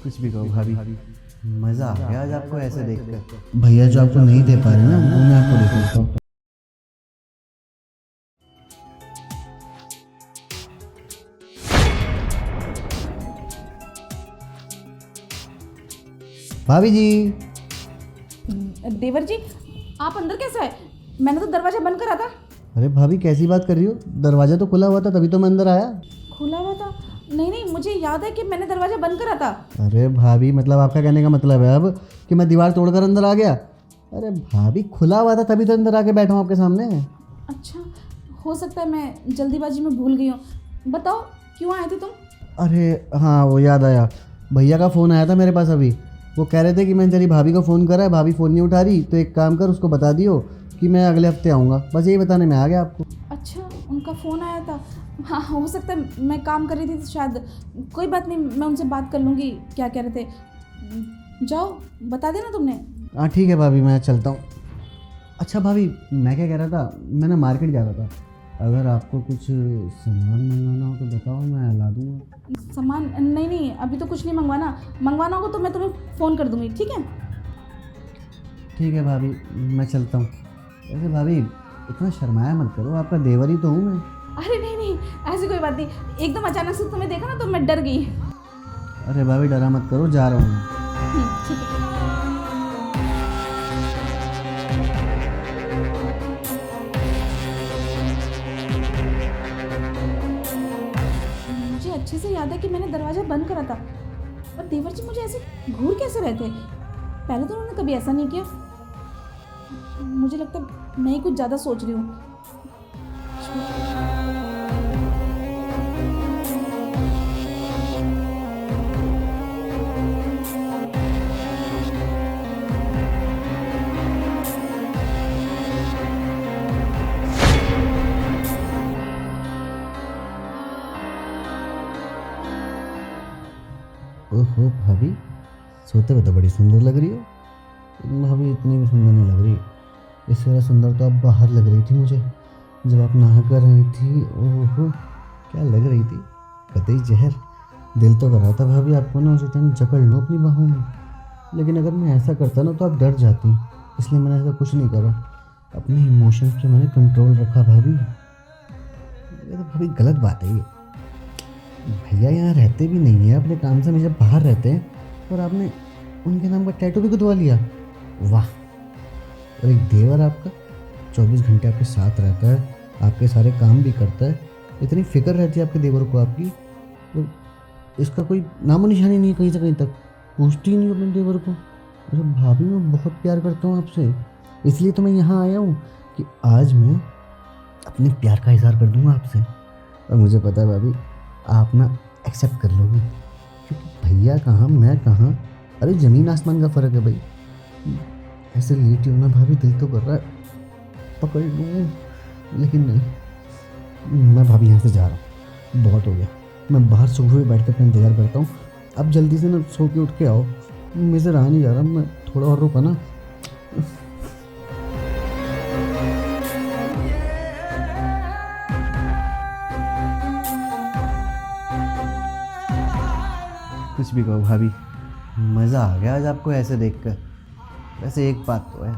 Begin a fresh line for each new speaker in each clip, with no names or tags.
कुछ भी कहो भाभी, मज़ा आ गया आज आपको ऐसे देखकर। भैया जो आपको नहीं दे पा रहे ना, वो मैं आपको दे देता हूँ। भाभी जी।
देवर जी, आप अंदर कैसे आए? मैंने तो दरवाजा बंद करा था।
अरे भाभी कैसी बात कर रही हो, दरवाज़ा तो खुला हुआ था तभी तो मैं अंदर आया।
खुला हुआ था? नहीं नहीं, मुझे याद है कि मैंने दरवाजा बंद करा था।
अरे भाभी, मतलब आपका कहने का मतलब है अब कि मैं दीवार तोड़कर अंदर आ गया? अरे भाभी, खुला हुआ था तभी तो अंदर आके बैठा हूँ आपके सामने।
अच्छा, हो सकता है मैं जल्दीबाजी में भूल गई हूँ। बताओ, क्यों आए थे तुम?
अरे हाँ, वो याद आया, भैया का फ़ोन आया था मेरे पास अभी। वो कह रहे थे कि मैंने तेरी भाभी को फ़ोन करा है, भाभी फ़ोन नहीं उठा रही, तो एक काम कर, उसको बता दियो कि मैं अगले हफ्ते आऊँगा। बस यही बताने में आ गया आपको।
अच्छा, उनका फ़ोन आया था। हाँ, हो सकता है मैं काम कर रही थी शायद। कोई बात नहीं, मैं उनसे बात कर लूँगी क्या कह रहे थे। जाओ, बता देना तुमने।
हाँ ठीक है भाभी, मैं चलता हूँ। अच्छा भाभी, मैं क्या कह रहा था, मैं ना मार्केट जा रहा था, अगर आपको कुछ सामान मंगवाना हो तो बताओ, मैं ला दूँगा।
सामान? नहीं नहीं, अभी तो कुछ नहीं मंगवाना होगा तो मैं तुम्हें फ़ोन कर दूँगी, ठीक है?
ठीक है भाभी, मैं चलता हूँ। वैसे भाभी, इतना शर्माया मत करो, आपका देवर ही तो हूँ मैं।
अरे नहीं नहीं, ऐसी कोई बात नहीं। एकदम अचानक से तुम्हें देखा ना तो मैं डर गई।
अरे भाभी डरा मत करो, जा रहा हूँ मैं।
ठीक है। मुझे अच्छे से याद है कि मैंने दरवाज़ा बंद करा था, और देवर जी मुझे ऐसे घूर कैसे रहे थे? पहले तो उन्होंने कभी ऐसा नहीं किया। मुझे लगता है मैं ही कुछ ज़्यादा सोच रही हूँ।
ओहो भाभी, सोते हुए तो बड़ी सुंदर लग रही हो, लेकिन भाभी इतनी भी सुंदर नहीं लग रही। इससे ज़्यादा सुंदर तो आप बाहर लग रही थी मुझे, जब आप नहा कर रही थी। ओहो, क्या लग रही थी, कतई जहर। दिल तो कर रहा था भाभी आपको ना उसी टाइम जकड़ लूँ अपनी बाहों में, लेकिन अगर मैं ऐसा करता ना तो आप डर जाती, इसलिए मैंने ऐसा कुछ नहीं करा। अपने इमोशंस पे मैंने कंट्रोल रखा भाभी। ये तो भाभी गलत बात है ये। भैया यहाँ रहते भी नहीं है अपने काम से, हमेशा बाहर रहते हैं, और आपने उनके नाम का टैटू भी खुदवा लिया। वाह। और एक देवर आपका 24 घंटे आपके साथ रहता है, आपके सारे काम भी करता है, इतनी फिक्र रहती है आपके देवर को आपकी, तो इसका कोई नामो निशानी नहीं है कहीं से कहीं तक, पूछती ही नहीं अपने देवर को। अरे भाभी, मैं बहुत प्यार करता हूँ आपसे, इसलिए तो मैं यहाँ आया हूँ कि आज मैं अपने प्यार का इजहार कर दूँगा आपसे। और मुझे पता है भाभी, आप ना एक्सेप्ट कर लोगी, क्योंकि भैया कहाँ मैं कहाँ, अरे ज़मीन आसमान का फ़र्क है भाई। ऐसे लेटी हो ना भाभी, दिल तो कर रहा है पकड़ लूँ, लेकिन नहीं, मैं भाभी यहाँ से जा रहा हूँ, बहुत हो गया। मैं बाहर सोफे पे बैठ कर अपना इंतज़ार करता हूँ, अब जल्दी से ना सो के उठ के आओ, मेरे से रहा नहीं जा रहा, मैं थोड़ा और रुका ना। कुछ भी कहो भाभी, मज़ा आ गया आज आपको ऐसे देखकर। वैसे एक बात तो है,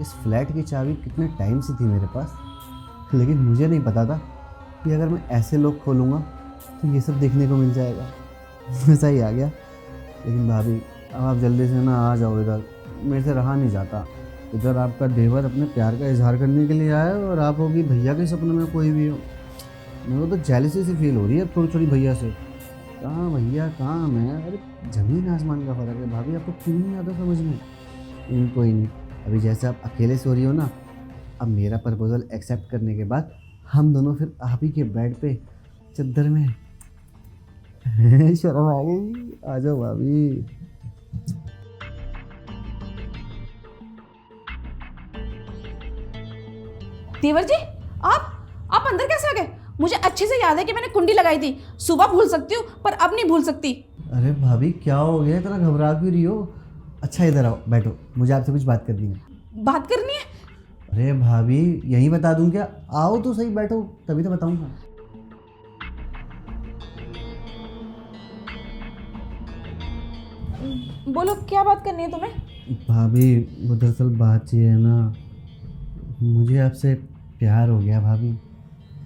इस फ्लैट की चाबी कितने टाइम से थी मेरे पास, लेकिन मुझे नहीं पता था कि अगर मैं ऐसे लॉक खोलूँगा तो ये सब देखने को मिल जाएगा। मज़ा ही आ गया। लेकिन भाभी, अब आप जल्दी से ना आ जाओ इधर, मेरे से रहा नहीं जाता। इधर आपका देवर अपने प्यार का इजहार करने के लिए आया है, और आप होगी भैया के सपनों में कोई भी हो। मेरे को तो जेलसी सी फील हो रही है अब थोड़ी थोड़ी भैया से। कहाँ भैया कहाँ मैं, अरे ज़मीन आसमान का फ़र्क है भाभी, आपको क्यों नहीं आता समझ में? लेकिन कोई नहीं, अभी जैसे आप अकेले सो रही हो ना, अब मेरा प्रपोज़ल एक्सेप्ट करने के बाद हम दोनों फिर आप ही के बेड पे चद्दर में शर्म आ गई, आ जाओ भाभी।
देवर जी, आप अंदर कैसे आ गए? मुझे अच्छे से याद है कि मैंने कुंडी लगाई थी। सुबह भूल सकती हूँ पर अब नहीं भूल सकती।
अरे भाभी, क्या हो गया, इतना घबरा क्यों रही हो? अच्छा इधर आओ, बैठो, मुझे आपसे कुछ बात करनी है।
बात करनी है?
अरे भाभी, यहीं बता दूं क्या? आओ तो सही, बैठो, तभी तो बताऊंगा।
बोलो क्या बात करनी है तुम्हें?
भाभी वो दरअसल बात ये है ना, मुझे आपसे प्यार हो गया भाभी।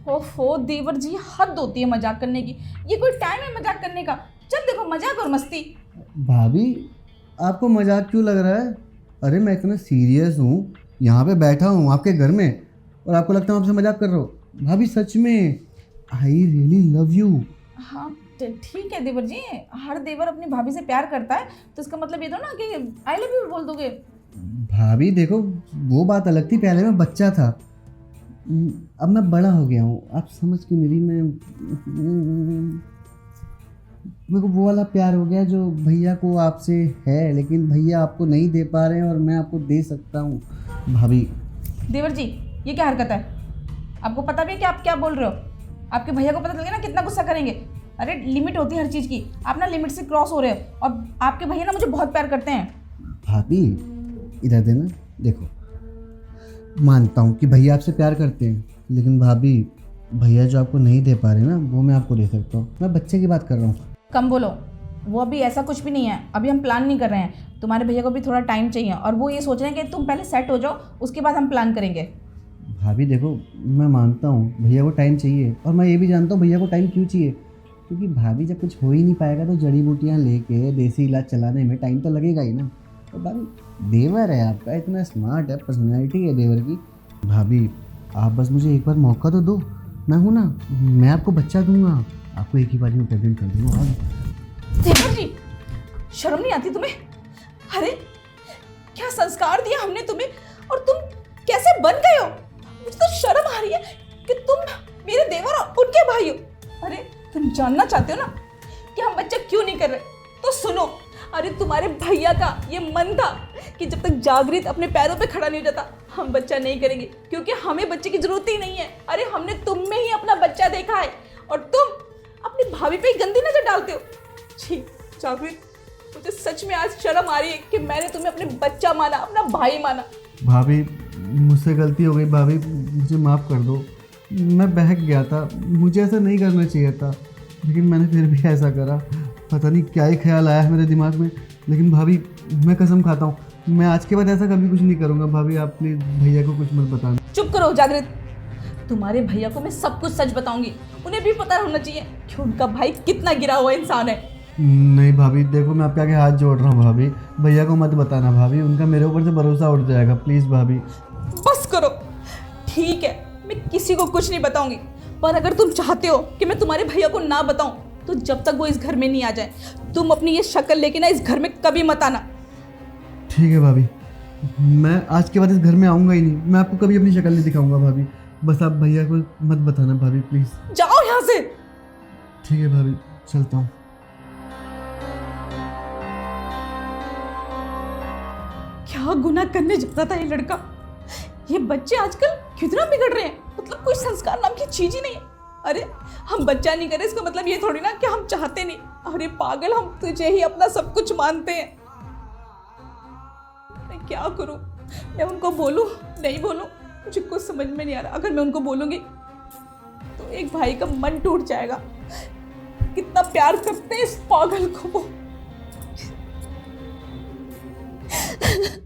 ओफो देवर जी, हद होती है मजाक करने की। ये कोई टाइम है मजाक करने का? जब देखो मजाक और मस्ती।
भाभी आपको मजाक क्यों लग रहा है? अरे मैं इतना सीरियस हूँ, यहाँ पे बैठा हूँ आपके घर में, और आपको लगता है आपसे मजाक कर रहा हूँ। भाभी सच में, आई रियली लव यू।
हाँ ठीक है देवर जी, हर देवर अपनी भाभी से प्यार करता है तो इसका मतलब ये तो ना कि आई लव यू बोल दोगे।
भाभी देखो, वो बात अलग थी, पहले मैं बच्चा था, अब मैं बड़ा हो गया हूँ, आप समझ क्यों नहीं रही। मेरे को वो वाला प्यार हो गया जो भैया को आपसे है, लेकिन भैया आपको नहीं दे पा रहे हैं और मैं आपको दे सकता हूँ। भाभी
देवर जी ये क्या हरकत है? आपको पता भी है कि आप क्या बोल रहे हो? आपके भैया को पता चल गया ना कितना गुस्सा करेंगे। अरे लिमिट होती है हर चीज़ की, आप ना लिमिट से क्रॉस हो रहे हो। और आपके भैया ना मुझे बहुत प्यार करते हैं।
भाभी इधर देना, देखो मानता हूँ कि भैया आपसे प्यार करते हैं, लेकिन भाभी भैया जो आपको नहीं दे पा रहे ना, वो मैं आपको दे सकता हूँ। मैं बच्चे की बात कर रहा हूँ।
कम बोलो, वो अभी ऐसा कुछ भी नहीं है। अभी हम प्लान नहीं कर रहे हैं, तुम्हारे भैया को भी थोड़ा टाइम चाहिए और वो ये सोच रहे हैं कि तुम पहले सेट हो जाओ, उसके बाद हम प्लान करेंगे।
भाभी देखो, मैं मानता हूँ भैया को टाइम चाहिए, और मैं ये भी जानता हूँ भैया को टाइम क्यों चाहिए, क्योंकि भाभी जब कुछ हो ही नहीं पाएगा तो जड़ी बूटियाँ लेके देसी इलाज चलाने में टाइम तो लगेगा ही ना। तो भाभी देवर है आपका, इतना स्मार्ट है, पर्सनैलिटी है देवर की। भाभी आप बस मुझे एक बार मौका तो दो, मैं हूँ ना, मैं आपको बच्चा दूंगा, आपको एक ही बार में प्रेजेंट कर दूंगा।
देवर जी शर्म नहीं आती तुम्हें? अरे क्या संस्कार दिया हमने तुम्हें और तुम कैसे बन गए हो? मुझे तो शर्म आ रही है कि तुम मेरे देवर और उनके भाई हो। अरे तुम जानना चाहते हो ना कि हम बच्चा क्यों नहीं कर रहे? तो सुनो, अरे तुम्हारे भैया का ये मन था कि जब तक जागृत अपने पैरों पे खड़ा नहीं हो जाता हम बच्चा नहीं करेंगे, क्योंकि हमें बच्चे की जरूरत ही नहीं है। अरे हमने तुम में ही अपना बच्चा देखा है और तुम अपनी भाभी पे ही गंदी नजर डालते हो। छी जागृत, मुझे सच में आज शर्म आ रही है कि मैंने तुम्हें अपने बच्चा माना, अपना भाई माना।
भाभी मुझसे गलती हो गई, भाभी मुझे माफ़ कर दो, मैं बहक गया था, मुझे ऐसा नहीं करना चाहिए था, लेकिन मैंने फिर भी ऐसा करा। पता नहीं क्या ही ख्याल आया है मेरे दिमाग में, लेकिन भाभी मैं कसम खाता हूँ मैं आज के बाद ऐसा कभी कुछ नहीं करूँगा। भाभी आप प्लीज़ भैया को कुछ मत बताना।
चुप करो जागृत, तुम्हारे भैया को मैं सब कुछ सच बताऊंगी। उन्हें भी पता होना चाहिए कि उनका भाई कितना गिरा हुआ इंसान है।
नहीं भाभी देखो, मैं आपके आगे हाथ जोड़ रहा हूँ भाभी, भैया को मत बताना भाभी, उनका मेरे ऊपर से भरोसा उठ जाएगा, प्लीज़ भाभी।
बस करो, ठीक है मैं किसी को कुछ नहीं बताऊंगी, पर अगर तुम चाहते हो कि मैं तुम्हारे भैया को ना बताऊं तो जब तक वो इस घर में नहीं आ जाए तुम अपनी ये शक्ल लेके ना इस घर में कभी मत आना।
ठीक है भाभी, मैं आज के बाद इस घर में आऊँगा ही नहीं, मैं आपको कभी अपनी शक्ल नहीं दिखाऊंगा भाभी, बस आप भैया को मत बताना भाभी प्लीज़।
जाओ यहाँ से।
ठीक है भाभी, चलता हूँ।
क्या गुनाह करने जाता था ये लड़का? ये बच्चे आजकल कितना बिगड़ रहे हैं, मतलब कोई संस्कार नाम की चीज ही नहीं है। अरे हम बच्चा नहीं करे इसका मतलब ये थोड़ी ना कि हम चाहते नहीं। अरे पागल, हम तुझे ही अपना सब कुछ मानते हैं। मैं क्या करूं? मैं उनको बोलूं नहीं बोलूं, मुझे कुछ समझ में नहीं आ रहा। अगर मैं उनको बोलूंगी तो एक भाई का मन टूट जाएगा। कितना प्यार करते हैं इस पागल को वो।